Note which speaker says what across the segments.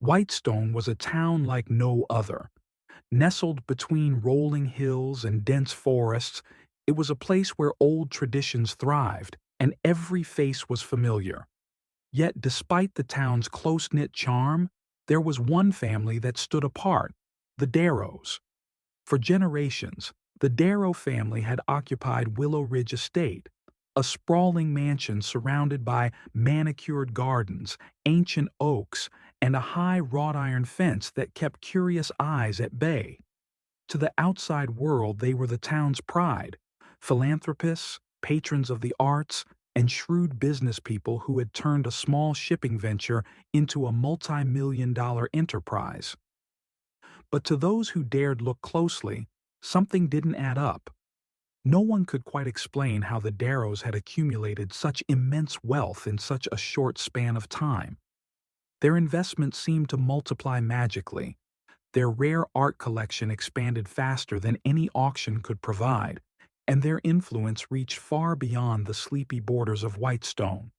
Speaker 1: Whitestone was a town like no other. Nestled between rolling hills and dense forests, it was a place where old traditions thrived, and every face was familiar. Yet despite the town's close-knit charm, there was one family that stood apart: the Darrows. For generations, the Darrow family had occupied Willow Ridge Estate, a sprawling mansion surrounded by manicured gardens, ancient oaks, and a high wrought iron fence that kept curious eyes at bay. To the outside world, they were the town's pride: philanthropists, patrons of the arts, and shrewd business people who had turned a small shipping venture into a multi-million-dollar enterprise. But to those who dared look closely, something didn't add up. No one could quite explain how the Darrows had accumulated such immense wealth in such a short span of time. Their investments seemed to multiply magically. Their rare art collection expanded faster than any auction could provide, and their influence reached far beyond the sleepy borders of Whitestone.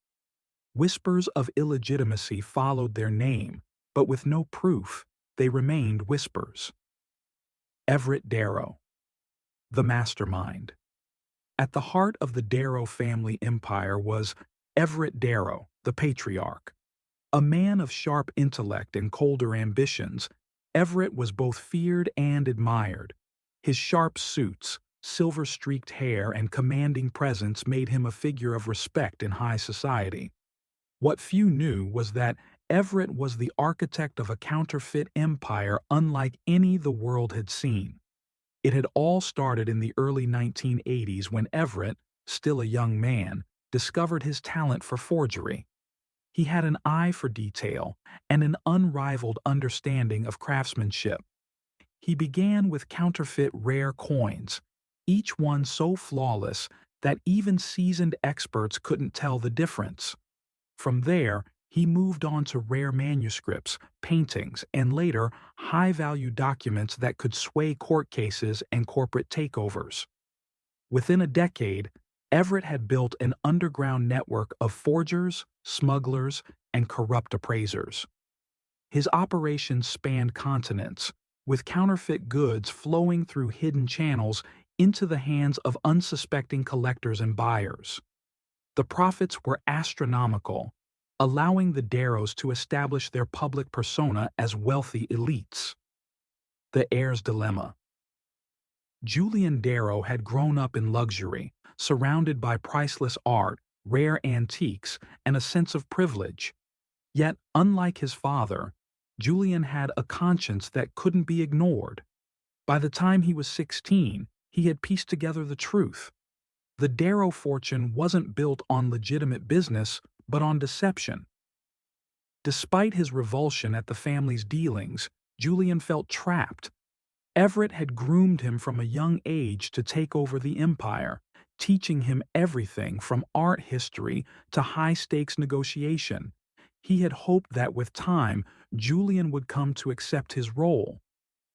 Speaker 1: Whispers of illegitimacy followed their name, but with no proof, they remained whispers. Everett Darrow, the mastermind. At the heart of the Darrow family empire was Everett Darrow, the patriarch. A man of sharp intellect and colder ambitions, Everett was both feared and admired. His sharp suits, silver-streaked hair, and commanding presence made him a figure of respect in high society. What few knew was that Everett was the architect of a counterfeit empire unlike any the world had seen. It had all started in the early 1980s when Everett, still a young man, discovered his talent for forgery. He had an eye for detail and an unrivaled understanding of craftsmanship. He began with counterfeit rare coins, each one so flawless that even seasoned experts couldn't tell the difference. From there, he moved on to rare manuscripts, paintings, and later, high-value documents that could sway court cases and corporate takeovers. Within a decade, Everett had built an underground network of forgers, smugglers, and corrupt appraisers. His operations spanned continents, with counterfeit goods flowing through hidden channels into the hands of unsuspecting collectors and buyers. The profits were astronomical, allowing the Darrows to establish their public persona as wealthy elites. The heir's dilemma. Julian Darrow had grown up in luxury, surrounded by priceless art, rare antiques, and a sense of privilege. Yet, unlike his father, Julian had a conscience that couldn't be ignored. By the time he was 16, he had pieced together the truth. The Darrow fortune wasn't built on legitimate business, but on deception. Despite his revulsion at the family's dealings, Julian felt trapped. Everett had groomed him from a young age to take over the empire, teaching him everything from art history to high-stakes negotiation. He had hoped that with time, Julian would come to accept his role,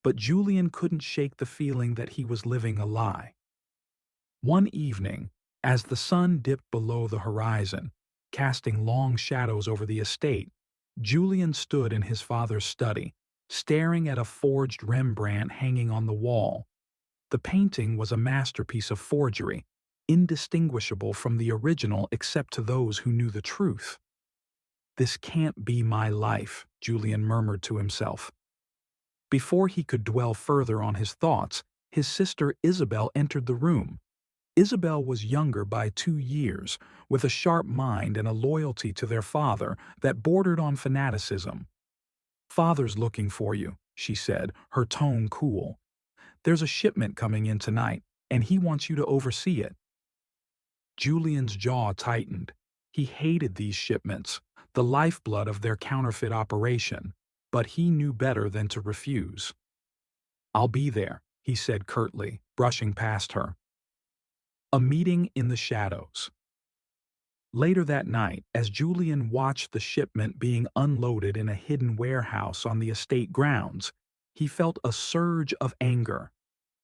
Speaker 1: but Julian couldn't shake the feeling that he was living a lie. One evening, as the sun dipped below the horizon, casting long shadows over the estate, Julian stood in his father's study, staring at a forged Rembrandt hanging on the wall. The painting was a masterpiece of forgery, indistinguishable from the original except to those who knew the truth. "This can't be my life," Julian murmured to himself. Before he could dwell further on his thoughts, his sister Isabel entered the room. Isabel was younger by 2 years, with a sharp mind and a loyalty to their father that bordered on fanaticism. "Father's looking for you," she said, her tone cool. "There's a shipment coming in tonight, and he wants you to oversee it." Julian's jaw tightened. He hated these shipments, the lifeblood of their counterfeit operation, but he knew better than to refuse. "I'll be there," he said curtly, brushing past her. A meeting in the shadows. Later that night, as Julian watched the shipment being unloaded in a hidden warehouse on the estate grounds, he felt a surge of anger.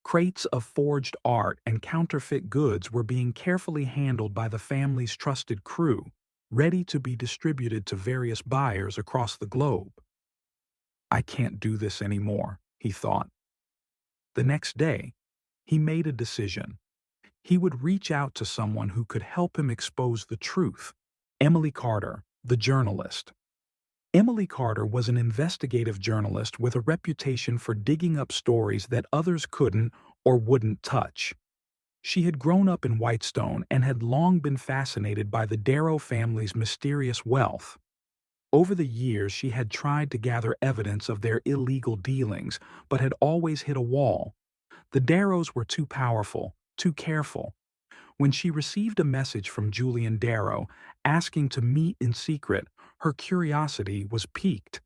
Speaker 1: Crates of forged art and counterfeit goods were being carefully handled by the family's trusted crew, ready to be distributed to various buyers across the globe. I can't do this anymore, he thought. The next day, he made a decision. He would reach out to someone who could help him expose the truth. Emily Carter, the journalist. Emily Carter was an investigative journalist with a reputation for digging up stories that others couldn't or wouldn't touch. She had grown up in Whitestone and had long been fascinated by the Darrow family's mysterious wealth. Over the years, she had tried to gather evidence of their illegal dealings, but had always hit a wall. The Darrows were too powerful, too careful. When she received a message from Julian Darrow asking to meet in secret, her curiosity was piqued.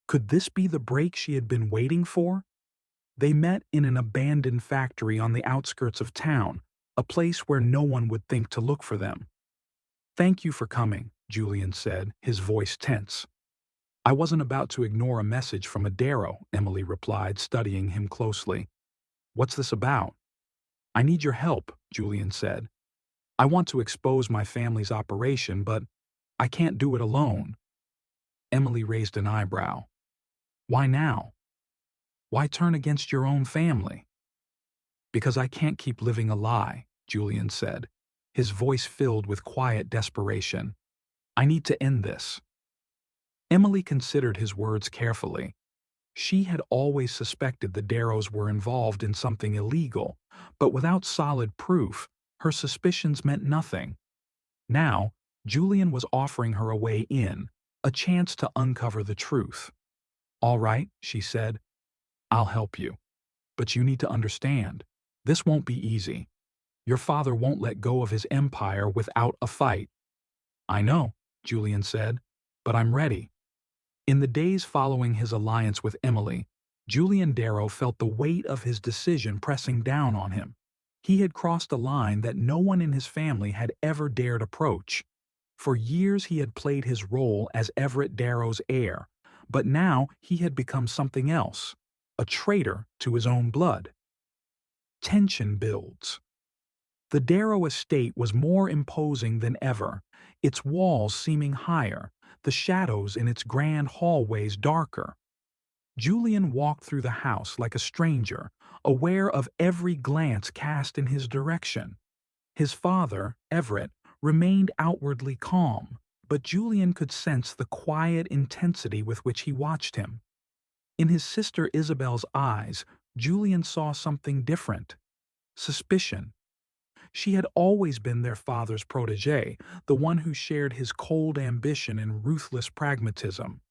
Speaker 1: Could this be the break she had been waiting for? They met in an abandoned factory on the outskirts of town, a place where no one would think to look for them. "Thank you for coming," Julian said, his voice tense. "I wasn't about to ignore a message from a Darrow," Emily replied, studying him closely. "What's this about?" "I need your help," Julian said. "I want to expose my family's operation, but I can't do it alone." Emily raised an eyebrow. "Why now? Why turn against your own family?" "Because I can't keep living a lie," Julian said, his voice filled with quiet desperation. "I need to end this." Emily considered his words carefully. She had always suspected the Darrows were involved in something illegal, but without solid proof, her suspicions meant nothing. Now, Julian was offering her a way in, a chance to uncover the truth. "All right," she said, "I'll help you. But you need to understand, this won't be easy. Your father won't let go of his empire without a fight." "I know," Julian said, "but I'm ready." In the days following his alliance with Emily, Julian Darrow felt the weight of his decision pressing down on him. He had crossed a line that no one in his family had ever dared approach. For years he had played his role as Everett Darrow's heir, but now he had become something else, a traitor to his own blood. Tension builds. The Darrow estate was more imposing than ever, its walls seeming higher, the shadows in its grand hallways darker. Julian walked through the house like a stranger, aware of every glance cast in his direction. His father, Everett, remained outwardly calm, but Julian could sense the quiet intensity with which he watched him. In his sister Isabel's eyes, Julian saw something different: suspicion. She had always been their father's protégé, the one who shared his cold ambition and ruthless pragmatism.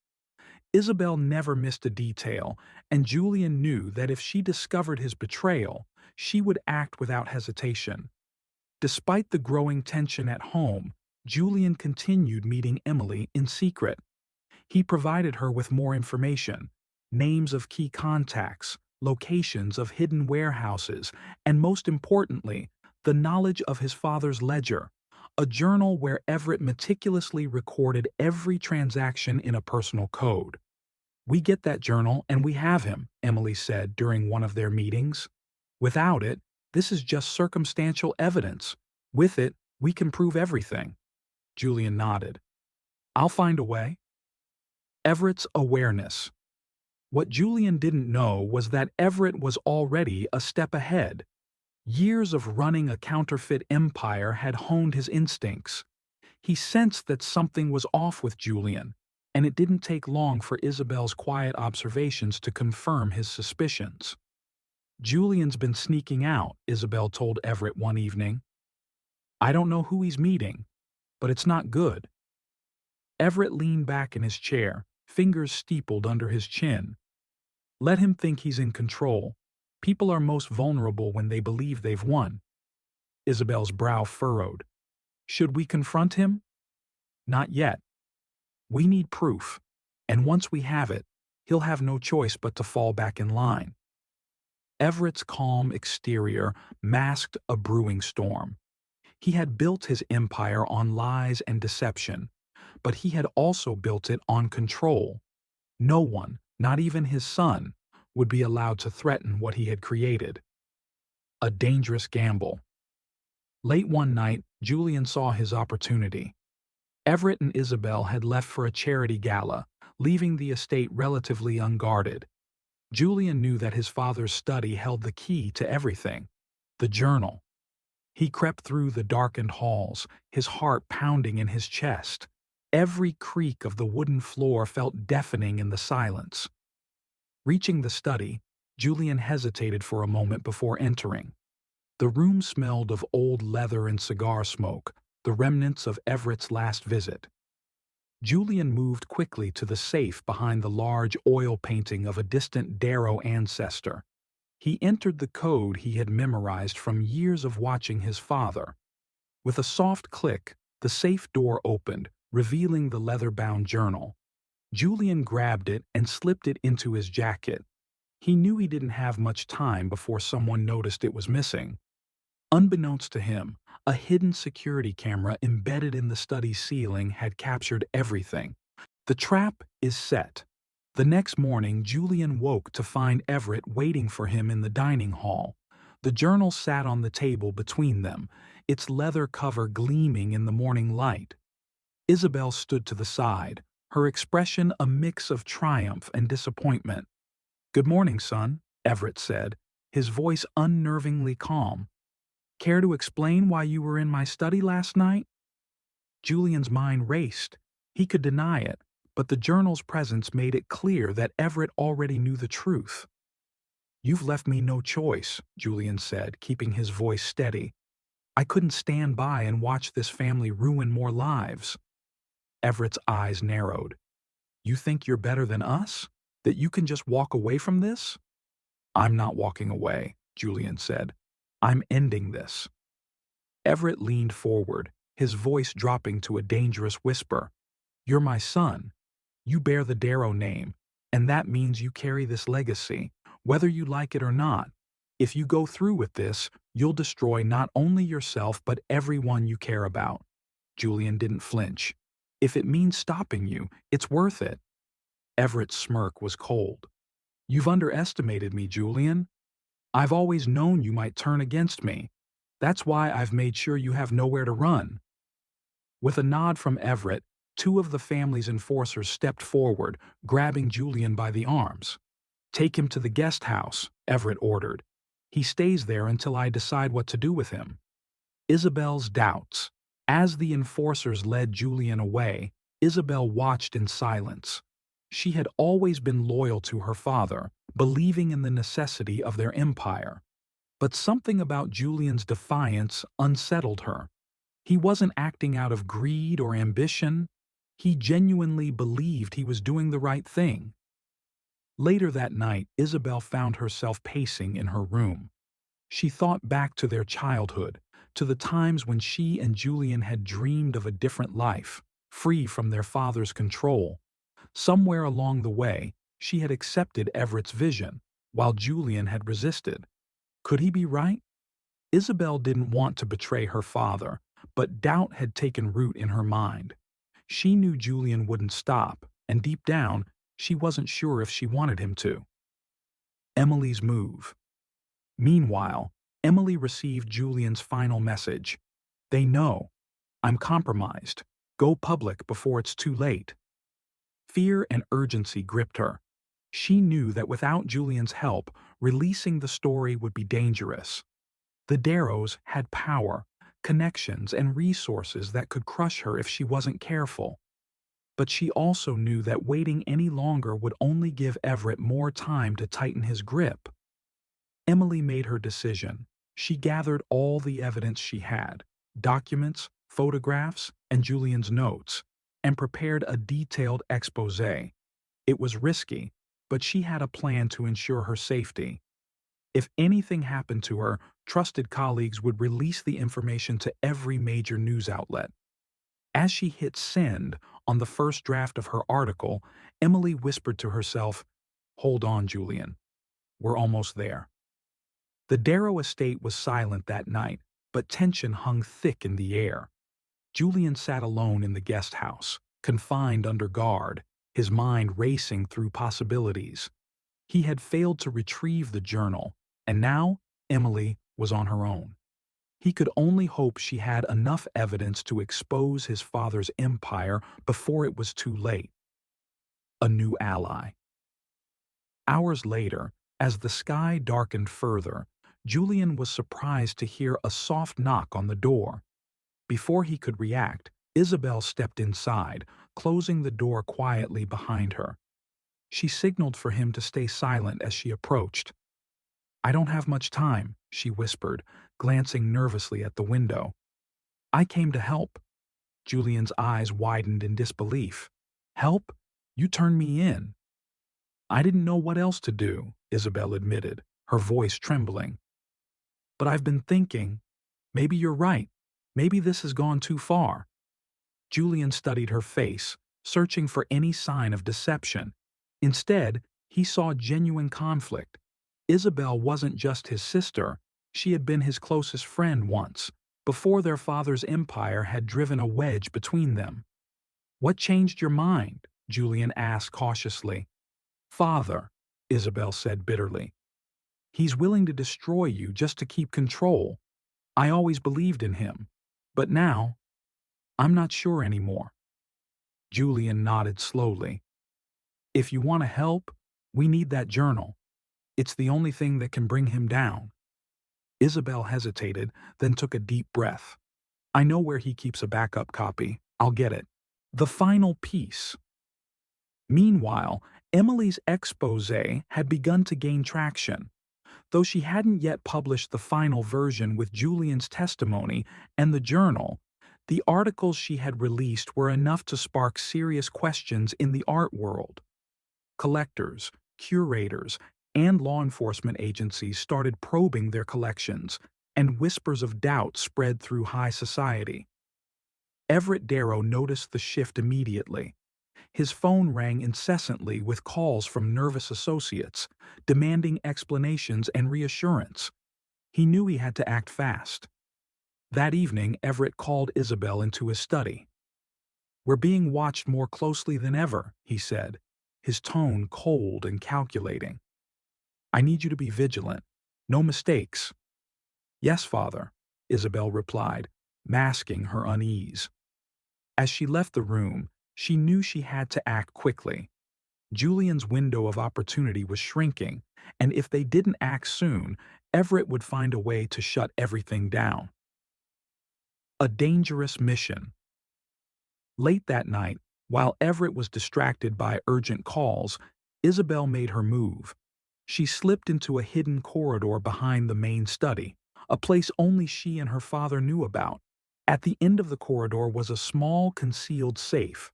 Speaker 1: Isabel never missed a detail, and Julian knew that if she discovered his betrayal, she would act without hesitation. Despite the growing tension at home, Julian continued meeting Emily in secret. He provided her with more information: names of key contacts, locations of hidden warehouses, and most importantly, the knowledge of his father's ledger, a journal where Everett meticulously recorded every transaction in a personal code. "We get that journal and we have him," Emily said during one of their meetings. "Without it, this is just circumstantial evidence. With it, we can prove everything." Julian nodded. "I'll find a way." Everett's awareness. What Julian didn't know was that Everett was already a step ahead. Years of running a counterfeit empire had honed his instincts. He sensed that something was off with Julian, and it didn't take long for Isabel's quiet observations to confirm his suspicions. "Julian's been sneaking out," Isabel told Everett one evening. "I don't know who he's meeting, but it's not good." Everett leaned back in his chair, fingers steepled under his chin. "Let him think he's in control. People are most vulnerable when they believe they've won." Isabel's brow furrowed. "Should we confront him?" "Not yet. We need proof, and once we have it, he'll have no choice but to fall back in line." Everett's calm exterior masked a brewing storm. He had built his empire on lies and deception, but he had also built it on control. No one, not even his son, would be allowed to threaten what he had created. A dangerous gamble. Late one night, Julian saw his opportunity. Everett and Isabel had left for a charity gala, leaving the estate relatively unguarded. Julian knew that his father's study held the key to everything, the journal. He crept through the darkened halls, his heart pounding in his chest. Every creak of the wooden floor felt deafening in the silence. Reaching the study, Julian hesitated for a moment before entering. The room smelled of old leather and cigar smoke, the remnants of Everett's last visit. Julian moved quickly to the safe behind the large oil painting of a distant Darrow ancestor. He entered the code he had memorized from years of watching his father. With a soft click, the safe door opened, revealing the leather-bound journal. Julian grabbed it and slipped it into his jacket. He knew he didn't have much time before someone noticed it was missing. Unbeknownst to him, a hidden security camera embedded in the study ceiling had captured everything. The trap is set. The next morning, Julian woke to find Everett waiting for him in the dining hall. The journal sat on the table between them, its leather cover gleaming in the morning light. Isabel stood to the side, her expression a mix of triumph and disappointment. "Good morning, son," Everett said, his voice unnervingly calm. "Care to explain why you were in my study last night?" Julian's mind raced. He could deny it, but the journal's presence made it clear that Everett already knew the truth. "You've left me no choice," Julian said, keeping his voice steady. "I couldn't stand by and watch this family ruin more lives." Everett's eyes narrowed. "You think you're better than us? That you can just walk away from this?" "I'm not walking away," Julian said. "I'm ending this." Everett leaned forward, his voice dropping to a dangerous whisper. "You're my son. You bear the Darrow name, and that means you carry this legacy, whether you like it or not. If you go through with this, you'll destroy not only yourself but everyone you care about." Julian didn't flinch. "If it means stopping you, it's worth it." Everett's smirk was cold. "You've underestimated me, Julian. I've always known you might turn against me. That's why I've made sure you have nowhere to run." With a nod from Everett, two of the family's enforcers stepped forward, grabbing Julian by the arms. "Take him to the guest house," Everett ordered. "He stays there until I decide what to do with him." Isabel's doubts. As the enforcers led Julian away, Isabel watched in silence. She had always been loyal to her father, believing in the necessity of their empire. But something about Julian's defiance unsettled her. He wasn't acting out of greed or ambition. He genuinely believed he was doing the right thing. Later that night, Isabel found herself pacing in her room. She thought back to their childhood, to the times when she and Julian had dreamed of a different life, free from their father's control. Somewhere along the way, she had accepted Everett's vision, while Julian had resisted. Could he be right? Isabel didn't want to betray her father, but doubt had taken root in her mind. She knew Julian wouldn't stop, and deep down, she wasn't sure if she wanted him to. Emily's move. Meanwhile, Emily received Julian's final message. "They know. I'm compromised. Go public before it's too late." Fear and urgency gripped her. She knew that without Julian's help, releasing the story would be dangerous. The Darrows had power, connections, and resources that could crush her if she wasn't careful. But she also knew that waiting any longer would only give Everett more time to tighten his grip. Emily made her decision. She gathered all the evidence she had, documents, photographs, and Julian's notes, and prepared a detailed exposé. It was risky, but she had a plan to ensure her safety. If anything happened to her, trusted colleagues would release the information to every major news outlet. As she hit send on the first draft of her article, Emily whispered to herself, "Hold on, Julian. We're almost there." The Darrow estate was silent that night, but tension hung thick in the air. Julian sat alone in the guest house, confined under guard, his mind racing through possibilities. He had failed to retrieve the journal, and now Emily was on her own. He could only hope she had enough evidence to expose his father's empire before it was too late. a new ally. Hours later, as the sky darkened further, Julian was surprised to hear a soft knock on the door. Before he could react, Isabel stepped inside, closing the door quietly behind her. She signaled for him to stay silent as she approached. "I don't have much time," she whispered, glancing nervously at the window. "I came to help." Julian's eyes widened in disbelief. "Help? You turned me in." "I didn't know what else to do," Isabel admitted, her voice trembling. "But I've been thinking, maybe you're right. Maybe this has gone too far." Julian studied her face, searching for any sign of deception. Instead, he saw genuine conflict. Isabel wasn't just his sister, she had been his closest friend once, before their father's empire had driven a wedge between them. "What changed your mind?" Julian asked cautiously. "Father," Isabel said bitterly. "He's willing to destroy you just to keep control. I always believed in him. But now, I'm not sure anymore." Julian nodded slowly. "If you want to help, we need that journal. It's the only thing that can bring him down." Isabel hesitated, then took a deep breath. "I know where he keeps a backup copy. I'll get it." The final piece. Meanwhile, Emily's expose had begun to gain traction. Though she hadn't yet published the final version with Julian's testimony and the journal, the articles she had released were enough to spark serious questions in the art world. Collectors, curators, and law enforcement agencies started probing their collections, and whispers of doubt spread through high society. Everett Darrow noticed the shift immediately. His phone rang incessantly with calls from nervous associates, demanding explanations and reassurance. He knew he had to act fast. That evening, Everett called Isabel into his study. "We're being watched more closely than ever," he said, his tone cold and calculating. "I need you to be vigilant. No mistakes." "Yes, Father," Isabel replied, masking her unease. As she left the room, she knew she had to act quickly. Julian's window of opportunity was shrinking, and if they didn't act soon, Everett would find a way to shut everything down. A dangerous mission. Late that night, while Everett was distracted by urgent calls, Isabel made her move. She slipped into a hidden corridor behind the main study, a place only she and her father knew about. At the end of the corridor was a small, concealed safe.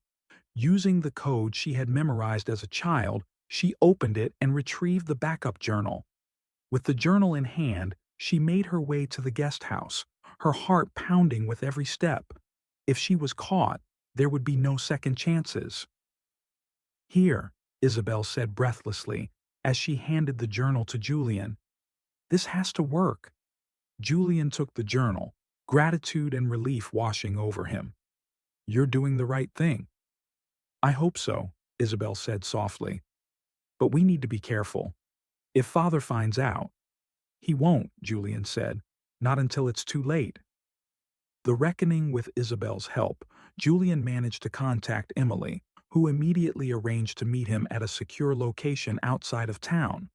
Speaker 1: Using the code she had memorized as a child, she opened it and retrieved the backup journal. With the journal in hand, she made her way to the guest house, her heart pounding with every step. If she was caught, there would be no second chances. "Here," Isabel said breathlessly, as she handed the journal to Julian. "This has to work." Julian took the journal, gratitude and relief washing over him. "You're doing the right thing." "I hope so," Isabel said softly. "But we need to be careful. If Father finds out—" "He won't," Julian said. "Not until it's too late." The reckoning with Isabel's help, Julian managed to contact Emily, who immediately arranged to meet him at a secure location outside of town.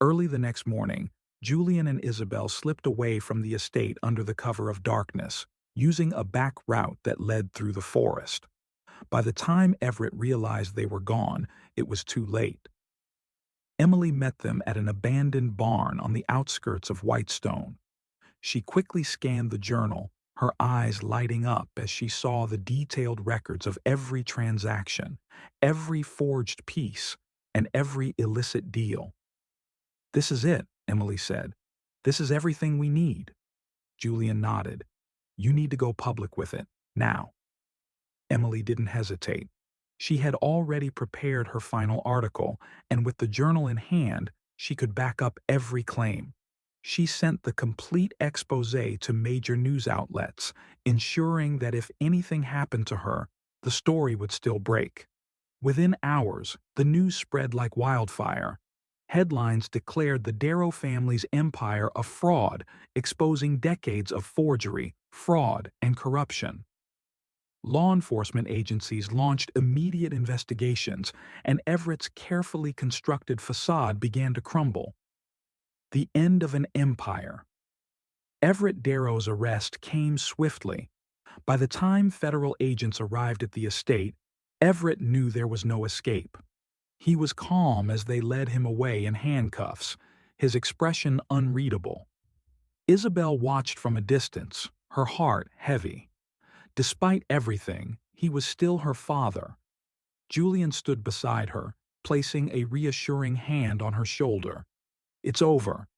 Speaker 1: Early the next morning, Julian and Isabel slipped away from the estate under the cover of darkness, using a back route that led through the forest. By the time Everett realized they were gone, it was too late. Emily met them at an abandoned barn on the outskirts of Whitestone. She quickly scanned the journal, her eyes lighting up as she saw the detailed records of every transaction, every forged piece, and every illicit deal. "This is it," Emily said. "This is everything we need." Julian nodded. "You need to go public with it, now." Emily didn't hesitate. She had already prepared her final article, and with the journal in hand, she could back up every claim. She sent the complete expose to major news outlets, ensuring that if anything happened to her, the story would still break. Within hours, the news spread like wildfire. Headlines declared the Darrow family's empire a fraud, exposing decades of forgery, fraud, and corruption. Law enforcement agencies launched immediate investigations, and Everett's carefully constructed facade began to crumble. The end of an empire. Everett Darrow's arrest came swiftly. By the time federal agents arrived at the estate, Everett knew there was no escape. He was calm as they led him away in handcuffs, his expression unreadable. Isabel watched from a distance, her heart heavy. Despite everything, he was still her father. Julian stood beside her, placing a reassuring hand on her shoulder. "It's over."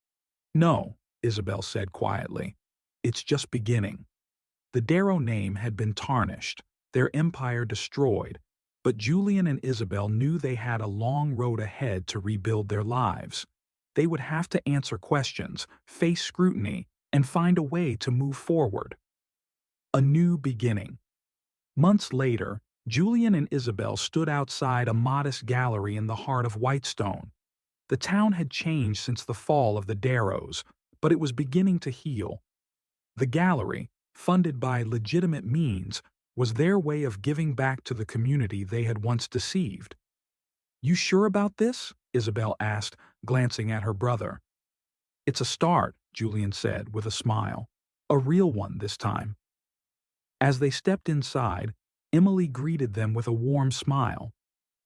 Speaker 1: "No," Isabel said quietly. "It's just beginning." The Darrow name had been tarnished, their empire destroyed, but Julian and Isabel knew they had a long road ahead to rebuild their lives. They would have to answer questions, face scrutiny, and find a way to move forward. A new beginning. Months later, Julian and Isabel stood outside a modest gallery in the heart of Whitestone. The town had changed since the fall of the Darrows, but it was beginning to heal. The gallery, funded by legitimate means, was their way of giving back to the community they had once deceived. "You sure about this?" Isabel asked, glancing at her brother. "It's a start," Julian said with a smile. "A real one this time." As they stepped inside, Emily greeted them with a warm smile.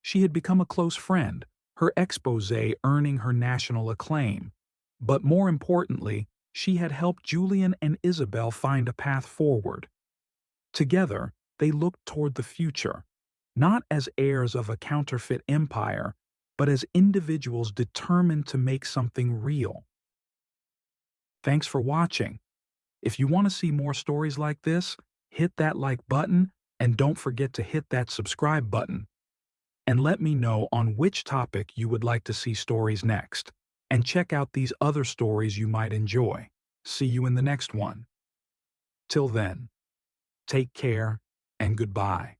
Speaker 1: She had become a close friend, her exposé earning her national acclaim. But more importantly, she had helped Julian and Isabel find a path forward. Together, they looked toward the future, not as heirs of a counterfeit empire, but as individuals determined to make something real. Thanks for watching. If you want to see more stories like this, hit that like button and don't forget to hit that subscribe button. And let me know on which topic you would like to see stories next. And check out these other stories you might enjoy. See you in the next one. Till then, take care and goodbye.